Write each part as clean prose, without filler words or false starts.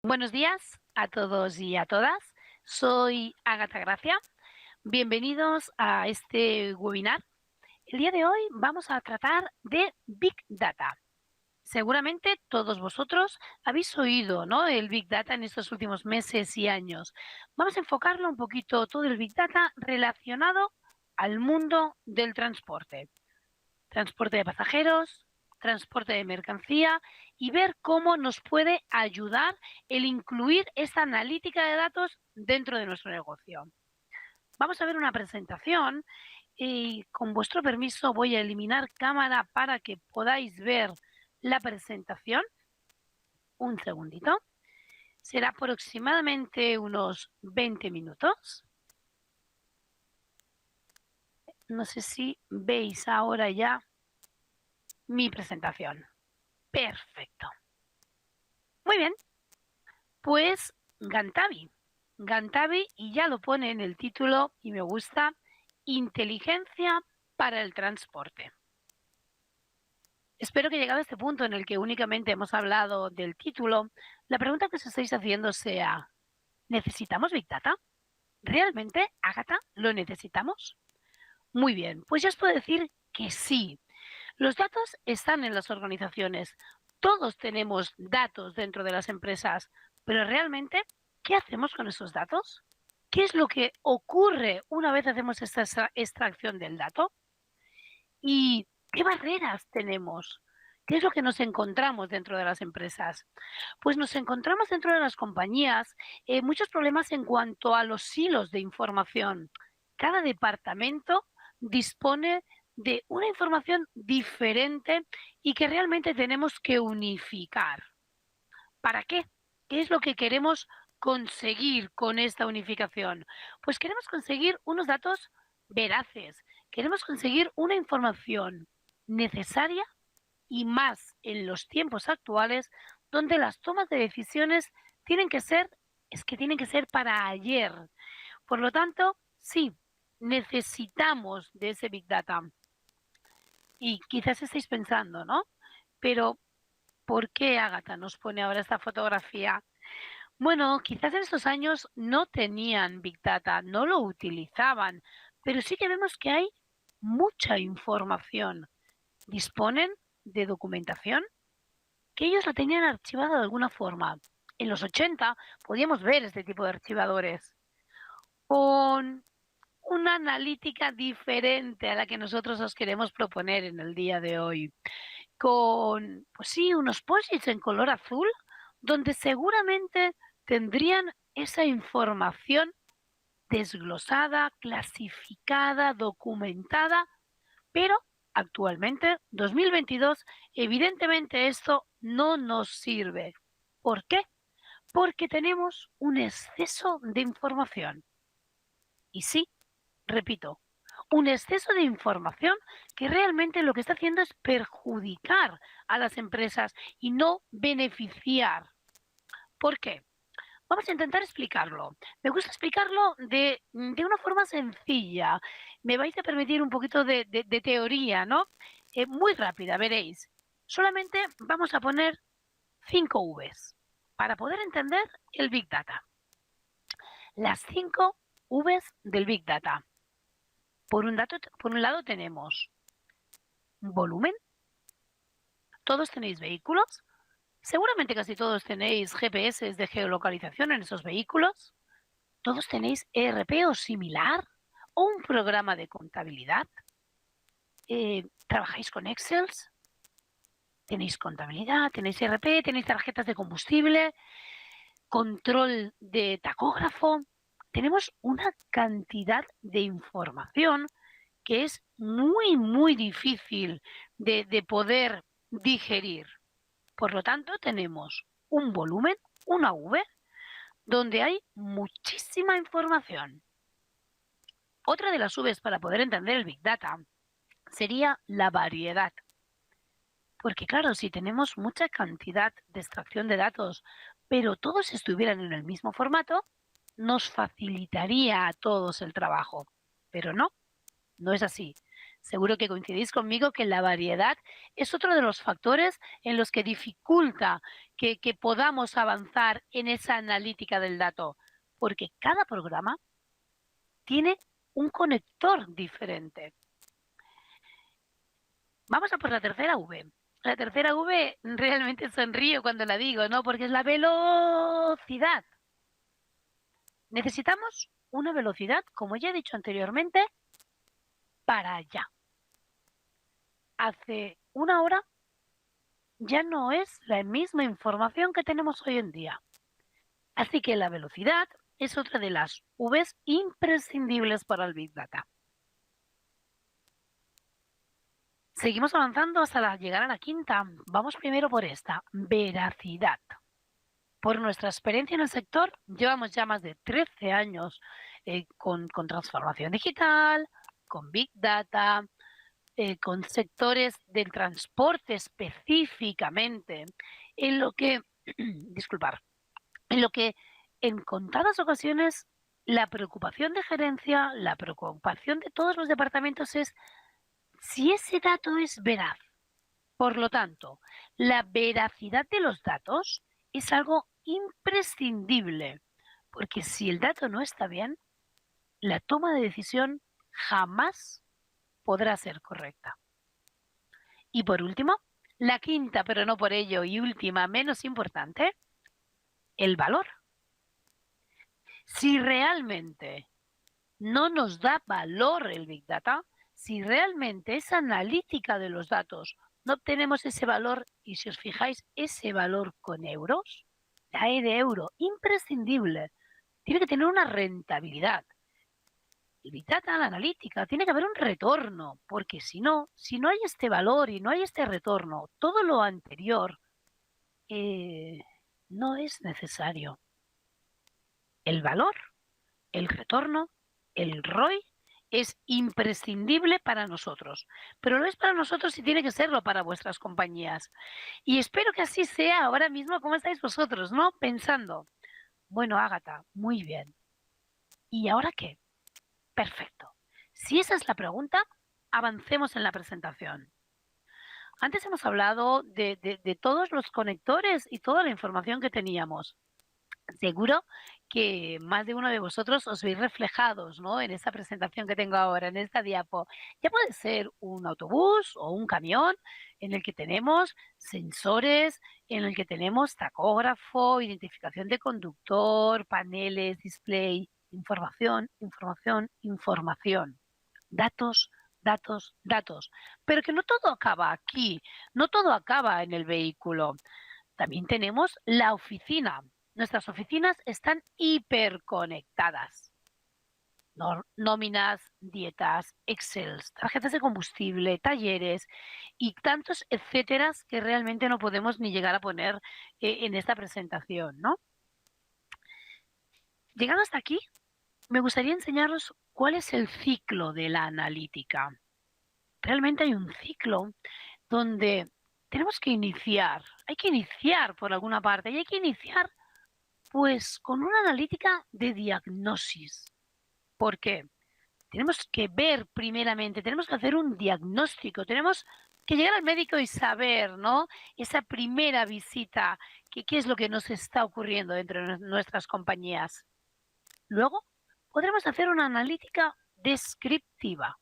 Buenos días a todos y a todas. Soy Ágata Gracia. Bienvenidos a este webinar. El día de hoy vamos a tratar de Big Data. Seguramente todos vosotros habéis oído, ¿no?, el Big Data en estos últimos meses y años. Vamos a enfocarlo un poquito todo el Big Data relacionado al mundo del transporte. Transporte de pasajeros, transporte de mercancía y ver cómo nos puede ayudar el incluir esta analítica de datos dentro de nuestro negocio. Vamos a ver una presentación y con vuestro permiso voy a eliminar cámara para que podáis ver la presentación. Un segundito. Será aproximadamente unos 20 minutos. No sé si veis ahora ya mi presentación. Perfecto. Muy bien, pues Gantavi. Gantavi, y ya lo pone en el título y me gusta, inteligencia para el transporte. Espero que llegado a este punto en el que únicamente hemos hablado del título, la pregunta que os estáis haciendo sea, ¿necesitamos Big Data? ¿Realmente, Ágata, lo necesitamos? Muy bien, pues ya os puedo decir que sí. Los datos están en las organizaciones. Todos tenemos datos dentro de las empresas, pero realmente, ¿qué hacemos con esos datos? ¿Qué es lo que ocurre una vez hacemos esta extracción del dato? ¿Y qué barreras tenemos? ¿Qué es lo que nos encontramos dentro de las empresas? Pues nos encontramos dentro de las compañías muchos problemas en cuanto a los silos de información. Cada departamento dispone de una información diferente y que realmente tenemos que unificar. ¿Para qué? ¿Qué es lo que queremos conseguir con esta unificación? Pues queremos conseguir unos datos veraces, queremos conseguir una información necesaria y más en los tiempos actuales donde las tomas de decisiones tienen que ser, tienen que ser para ayer. Por lo tanto, sí, necesitamos de ese Big Data. Y quizás estéis pensando, ¿no? Pero, ¿por qué Ágata nos pone ahora esta fotografía? Bueno, quizás en estos años no tenían Big Data, no lo utilizaban, pero sí que vemos que hay mucha información. Disponen de documentación que ellos la tenían archivada de alguna forma. En los 80 podíamos ver este tipo de archivadores con una analítica diferente a la que nosotros os queremos proponer en el día de hoy. Con, pues sí, unos posits en color azul, donde seguramente tendrían esa información desglosada, clasificada, documentada, pero actualmente, 2022, evidentemente esto no nos sirve. ¿Por qué? Porque tenemos un exceso de información. Y sí, repito, un exceso de información que realmente lo que está haciendo es perjudicar a las empresas y no beneficiar. ¿Por qué? Vamos a intentar explicarlo. Me gusta explicarlo de una forma sencilla. Me vais a permitir un poquito de teoría, ¿no? Muy rápida, veréis. Solamente vamos a poner 5 Vs para poder entender el Big Data. Las 5 Vs del Big Data. Por un lado tenemos volumen. ¿Todos tenéis vehículos? Seguramente casi todos tenéis GPS de geolocalización en esos vehículos. ¿Todos tenéis ERP o similar? ¿O un programa de contabilidad? ¿Trabajáis con Excel? ¿Tenéis contabilidad? ¿Tenéis ERP? ¿Tenéis tarjetas de combustible? ¿Control de tacógrafo? Tenemos una cantidad de información que es muy, muy difícil de poder digerir. Por lo tanto, tenemos un volumen, una V, donde hay muchísima información. Otra de las Vs para poder entender el Big Data sería la variedad. Porque claro, si tenemos mucha cantidad de extracción de datos, pero todos estuvieran en el mismo formato, nos facilitaría a todos el trabajo. Pero no, no es así. Seguro que coincidís conmigo que la variedad es otro de los factores en los que dificulta que podamos avanzar en esa analítica del dato, porque cada programa tiene un conector diferente. Vamos a por la tercera V. La tercera V realmente sonrío cuando la digo, ¿no? Porque es la velocidad. Necesitamos una velocidad, como ya he dicho anteriormente, para allá. Hace una hora ya no es la misma información que tenemos hoy en día. Así que la velocidad es otra de las Vs imprescindibles para el Big Data. Seguimos avanzando hasta llegar a la quinta. Vamos primero por esta, veracidad. Por nuestra experiencia en el sector, llevamos ya más de 13 años con transformación digital, con Big Data, con sectores del transporte específicamente, en lo que, disculpar, en lo que en contadas ocasiones la preocupación de gerencia, la preocupación de todos los departamentos es si ese dato es veraz. Por lo tanto, la veracidad de los datos es algo imprescindible, porque si el dato no está bien, la toma de decisión jamás podrá ser correcta. Y por último, la quinta, pero no por ello, y última, menos importante, el valor. Si realmente no nos da valor el Big Data, si realmente esa analítica de los datos no obtenemos ese valor, y si os fijáis, ese valor con euros, la E de euro, imprescindible, tiene que tener una rentabilidad. El Big Data, la analítica, tiene que haber un retorno, porque si no hay este valor y no hay este retorno, todo lo anterior no es necesario. El valor, el retorno, el ROI es imprescindible para nosotros, pero lo es para nosotros y tiene que serlo para vuestras compañías. Y espero que así sea ahora mismo como estáis vosotros, ¿no? Pensando, bueno, Ágata, muy bien. ¿Y ahora qué? Perfecto. Si esa es la pregunta, avancemos en la presentación. Antes hemos hablado de todos los conectores y toda la información que teníamos. Seguro que más de uno de vosotros os veis reflejados, ¿no? En esta presentación que tengo ahora, en esta diapo. Ya puede ser un autobús o un camión en el que tenemos sensores, en el que tenemos tacógrafo, identificación de conductor, paneles, display, información, información, información. Datos, datos, datos. Pero que no todo acaba aquí, no todo acaba en el vehículo. También tenemos la oficina. Nuestras oficinas están hiperconectadas. Nóminas, dietas, Excel, tarjetas de combustible, talleres y tantos etcéteras que realmente no podemos ni llegar a poner en esta presentación, ¿no? Llegado hasta aquí, me gustaría enseñaros cuál es el ciclo de la analítica. Realmente hay un ciclo donde tenemos que iniciar, hay que iniciar por alguna parte y hay que iniciar pues con una analítica de diagnosis. ¿Por qué? Tenemos que ver primeramente, tenemos que hacer un diagnóstico, tenemos que llegar al médico y saber, ¿no? Esa primera visita, qué es lo que nos está ocurriendo dentro de nuestras compañías. Luego, podremos hacer una analítica descriptiva.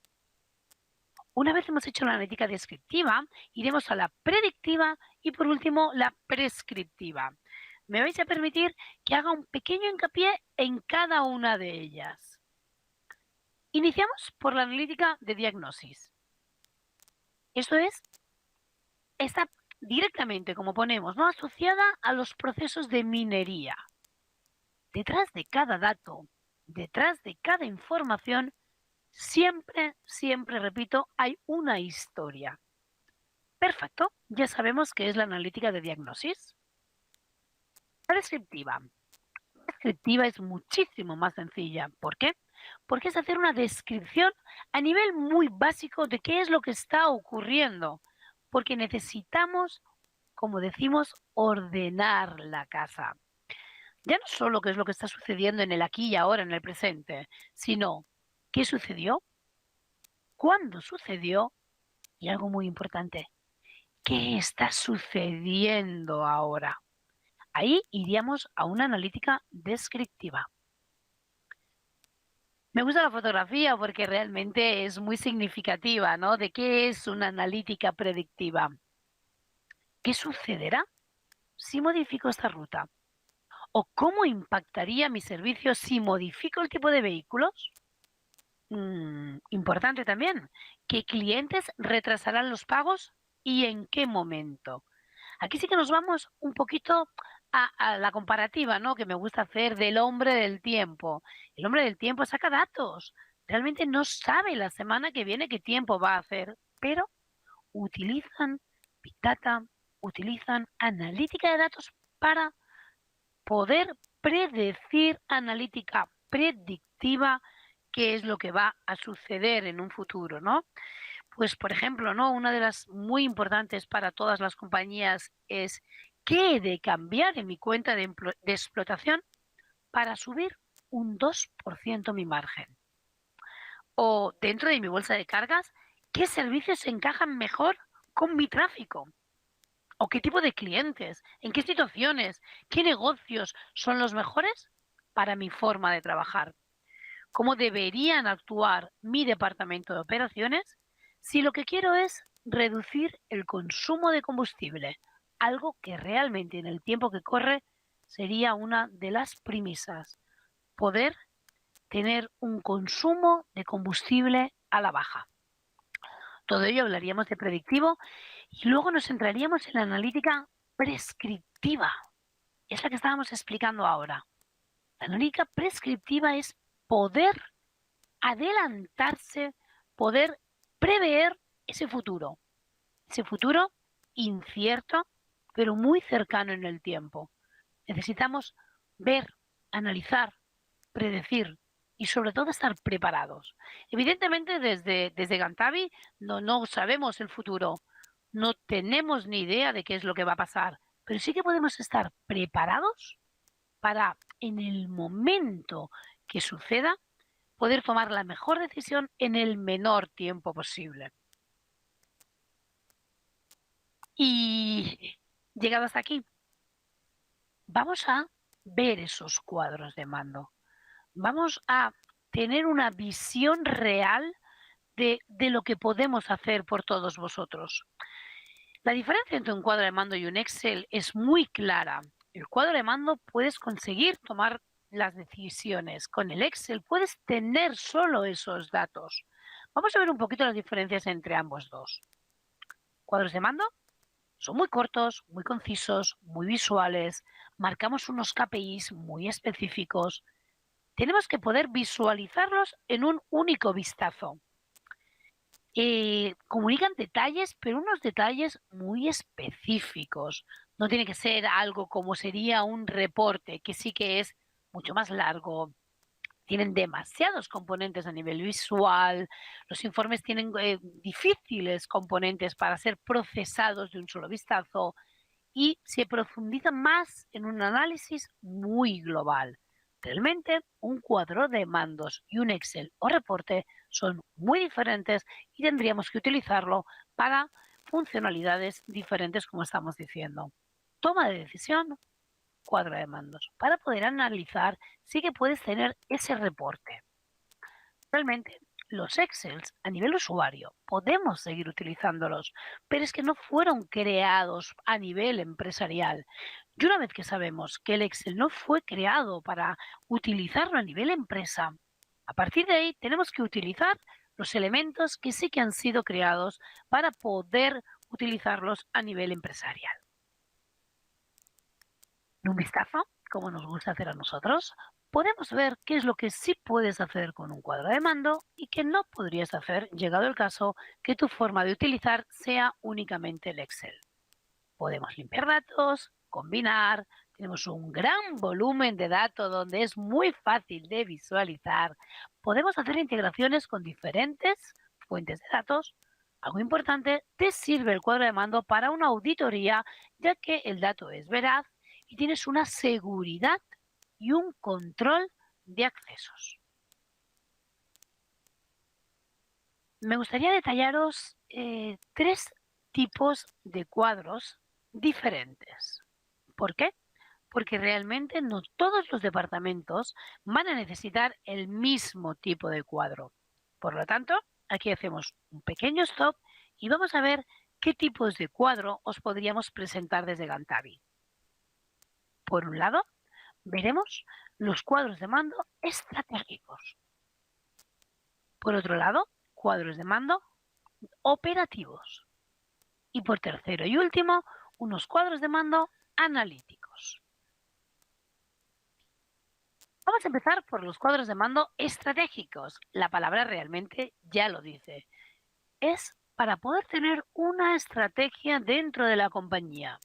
Una vez hemos hecho la analítica descriptiva, iremos a la predictiva y por último la prescriptiva. Me vais a permitir que haga un pequeño hincapié en cada una de ellas. Iniciamos por la analítica de diagnosis. Esto está directamente, como ponemos, ¿no? Asociada a los procesos de minería. Detrás de cada dato, detrás de cada información, siempre, repito, hay una historia. Perfecto, ya sabemos qué es la analítica de diagnosis. La descriptiva. La descriptiva es muchísimo más sencilla. ¿Por qué? Porque es hacer una descripción a nivel muy básico de qué es lo que está ocurriendo. Porque necesitamos, como decimos, ordenar la casa. Ya no solo qué es lo que está sucediendo en el aquí y ahora, en el presente, sino qué sucedió, cuándo sucedió y algo muy importante, ¿qué está sucediendo ahora? Ahí iríamos a una analítica descriptiva. Me gusta la fotografía porque realmente es muy significativa, ¿no? De qué es una analítica predictiva. ¿Qué sucederá si modifico esta ruta? ¿O cómo impactaría mi servicio si modifico el tipo de vehículos? Importante también, ¿qué clientes retrasarán los pagos y en qué momento? Aquí sí que nos vamos un poquito a la comparativa, ¿no? Que me gusta hacer del hombre del tiempo. El hombre del tiempo saca datos. Realmente no sabe la semana que viene qué tiempo va a hacer, pero utilizan Big Data, utilizan analítica de datos para poder predecir, analítica predictiva, qué es lo que va a suceder en un futuro, ¿no? Pues, por ejemplo, ¿no? Una de las muy importantes para todas las compañías es qué he de cambiar en mi cuenta de explotación para subir un 2% mi margen. O dentro de mi bolsa de cargas, ¿qué servicios encajan mejor con mi tráfico? ¿O qué tipo de clientes? ¿En qué situaciones? ¿Qué negocios son los mejores para mi forma de trabajar? ¿Cómo deberían actuar mi departamento de operaciones si lo que quiero es reducir el consumo de combustible? Algo que realmente en el tiempo que corre sería una de las premisas. Poder tener un consumo de combustible a la baja. Todo ello hablaríamos de predictivo y luego nos centraríamos en la analítica prescriptiva. Es la que estábamos explicando ahora. La analítica prescriptiva es poder adelantarse, poder prever ese futuro incierto, pero muy cercano en el tiempo. Necesitamos ver, analizar, predecir y sobre todo estar preparados. Evidentemente desde Gantavi no sabemos el futuro, no tenemos ni idea de qué es lo que va a pasar, pero sí que podemos estar preparados para en el momento que suceda poder tomar la mejor decisión en el menor tiempo posible. Y llegado hasta aquí, vamos a ver esos cuadros de mando. Vamos a tener una visión real de lo que podemos hacer por todos vosotros. La diferencia entre un cuadro de mando y un Excel es muy clara. El cuadro de mando puedes conseguir tomar las decisiones. Con el Excel puedes tener solo esos datos. Vamos a ver un poquito las diferencias entre ambos dos. Cuadros de mando son muy cortos, muy concisos, muy visuales. Marcamos unos KPIs muy específicos. Tenemos que poder visualizarlos en un único vistazo. Comunican detalles, pero unos detalles muy específicos. No tiene que ser algo como sería un reporte, que sí que es mucho más largo. Tienen demasiados componentes a nivel visual. Los informes tienen difíciles componentes para ser procesados de un solo vistazo y se profundiza más en un análisis muy global. Realmente, un cuadro de mandos y un Excel o reporte son muy diferentes y tendríamos que utilizarlo para funcionalidades diferentes, como estamos diciendo. Toma de decisión, cuadro de mandos. Para poder analizar, sí que puedes tener ese reporte. Realmente, los Excels a nivel usuario podemos seguir utilizándolos, pero es que no fueron creados a nivel empresarial. Y una vez que sabemos que el Excel no fue creado para utilizarlo a nivel empresa, a partir de ahí tenemos que utilizar los elementos que sí que han sido creados para poder utilizarlos a nivel empresarial. En un vistazo, como nos gusta hacer a nosotros, podemos ver qué es lo que sí puedes hacer con un cuadro de mando y qué no podrías hacer, llegado el caso que tu forma de utilizar sea únicamente el Excel. Podemos limpiar datos, combinar, tenemos un gran volumen de datos donde es muy fácil de visualizar. Podemos hacer integraciones con diferentes fuentes de datos. Algo importante, te sirve el cuadro de mando para una auditoría, ya que el dato es veraz y tienes una seguridad y un control de accesos. me gustaría detallaros 3 tipos de cuadros diferentes. ¿Por qué? Porque realmente no todos los departamentos van a necesitar el mismo tipo de cuadro. Por lo tanto, aquí hacemos un pequeño stop y vamos a ver qué tipos de cuadro os podríamos presentar desde Gantavi. Por un lado, veremos los cuadros de mando estratégicos. Por otro lado, cuadros de mando operativos. Y por tercero y último, unos cuadros de mando analíticos. Vamos a empezar por los cuadros de mando estratégicos. La palabra realmente ya lo dice. Es para poder tener una estrategia dentro de la compañía.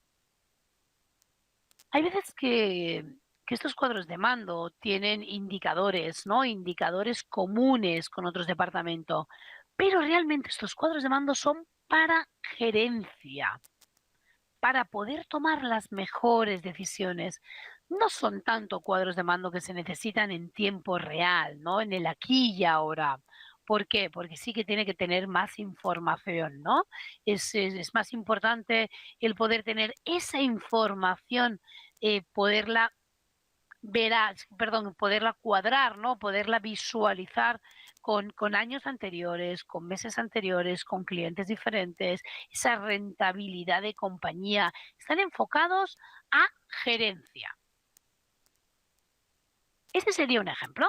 Hay veces que estos cuadros de mando tienen indicadores, ¿no? Indicadores comunes con otros departamentos, pero realmente estos cuadros de mando son para gerencia, para poder tomar las mejores decisiones. No son tanto cuadros de mando que se necesitan en tiempo real, ¿no? En el aquí y ahora. ¿Por qué? Porque sí que tiene que tener más información, ¿no? Es más importante el poder tener esa información, poderla poderla cuadrar, ¿no? Poderla visualizar con años anteriores, con meses anteriores, con clientes diferentes, esa rentabilidad de compañía. Están enfocados a gerencia. Ese sería un ejemplo.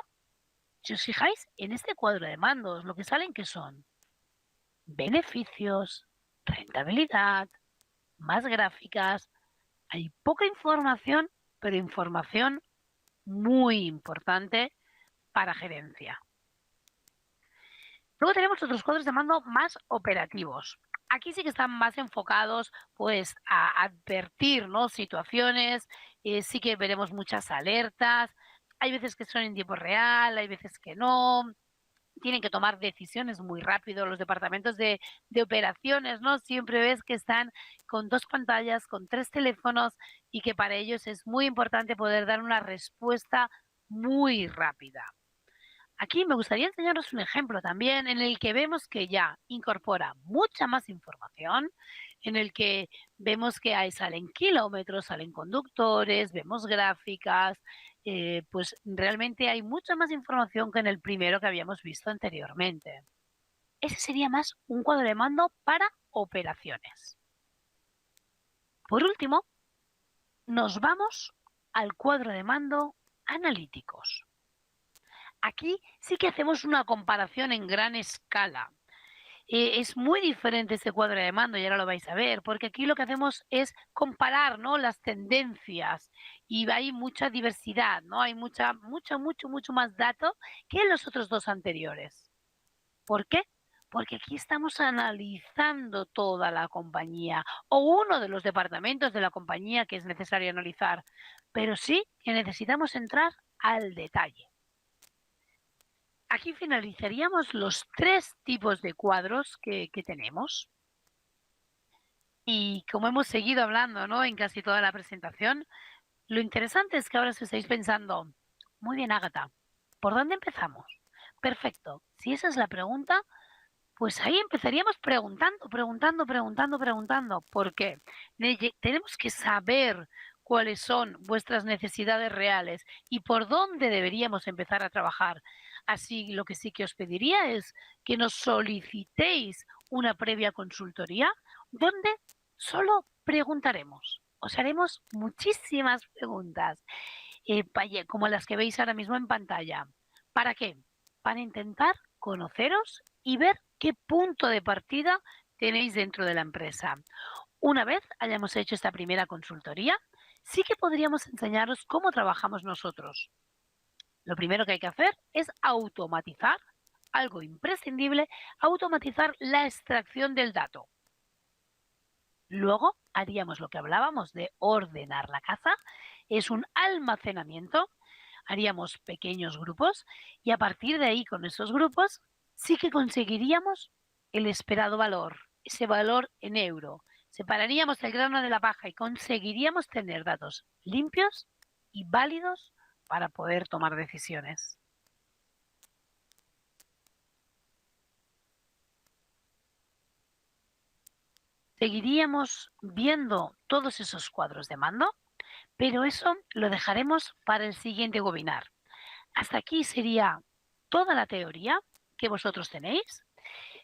Si os fijáis, en este cuadro de mandos, lo que salen que son beneficios, rentabilidad, más gráficas. Hay poca información, pero información muy importante para gerencia. Luego tenemos otros cuadros de mando más operativos. Aquí sí que están más enfocados pues a advertir, ¿no? Situaciones, sí que veremos muchas alertas. Hay veces que son en tiempo real, hay veces que no. Tienen que tomar decisiones muy rápido. Los departamentos de operaciones, ¿no? Siempre ves que están con 2 pantallas, con 3 teléfonos y que para ellos es muy importante poder dar una respuesta muy rápida. Aquí me gustaría enseñaros un ejemplo también en el que vemos que ya incorpora mucha más información, en el que vemos que ahí salen kilómetros, salen conductores, vemos gráficas, pues realmente hay mucha más información que en el primero que habíamos visto anteriormente. Ese sería más un cuadro de mando para operaciones. Por último, nos vamos al cuadro de mando analíticos. Aquí sí que hacemos una comparación en gran escala. Es muy diferente este cuadro de mando y ahora lo vais a ver, porque aquí lo que hacemos es comparar, ¿no? Las tendencias y hay mucha diversidad, ¿no? Hay mucho más datos que en los otros 2 anteriores. ¿Por qué? Porque aquí estamos analizando toda la compañía o uno de los departamentos de la compañía que es necesario analizar, pero sí que necesitamos entrar al detalle. Aquí finalizaríamos los 3 tipos de cuadros que tenemos. Y como hemos seguido hablando, ¿no? En casi toda la presentación, lo interesante es que ahora os estáis pensando, muy bien, Ágata, ¿por dónde empezamos? Perfecto. Si esa es la pregunta, pues ahí empezaríamos preguntando. ¿Por qué? Tenemos que saber cuáles son vuestras necesidades reales y por dónde deberíamos empezar a trabajar. Así, lo que sí que os pediría es que nos solicitéis una previa consultoría donde solo preguntaremos. Os haremos muchísimas preguntas, como las que veis ahora mismo en pantalla. ¿Para qué? Para intentar conoceros y ver qué punto de partida tenéis dentro de la empresa. Una vez hayamos hecho esta primera consultoría, sí que podríamos enseñaros cómo trabajamos nosotros. Lo primero que hay que hacer es automatizar, algo imprescindible, automatizar la extracción del dato. Luego haríamos lo que hablábamos de ordenar la caza, es un almacenamiento, haríamos pequeños grupos y a partir de ahí con esos grupos sí que conseguiríamos el esperado valor, ese valor en euro. Separaríamos el grano de la paja y conseguiríamos tener datos limpios y válidos para poder tomar decisiones. Seguiríamos viendo todos esos cuadros de mando, pero eso lo dejaremos para el siguiente webinar. Hasta aquí sería toda la teoría que vosotros tenéis.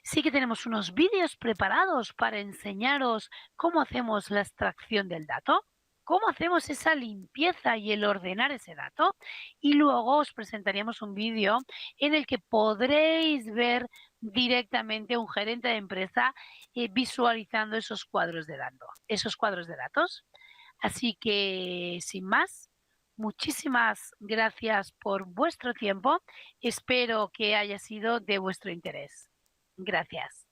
Sí que tenemos unos vídeos preparados para enseñaros cómo hacemos la extracción del dato, cómo hacemos esa limpieza y el ordenar ese dato, y luego os presentaríamos un vídeo en el que podréis ver directamente un gerente de empresa visualizando esos cuadros de datos. Así que, sin más, muchísimas gracias por vuestro tiempo. Espero que haya sido de vuestro interés. Gracias.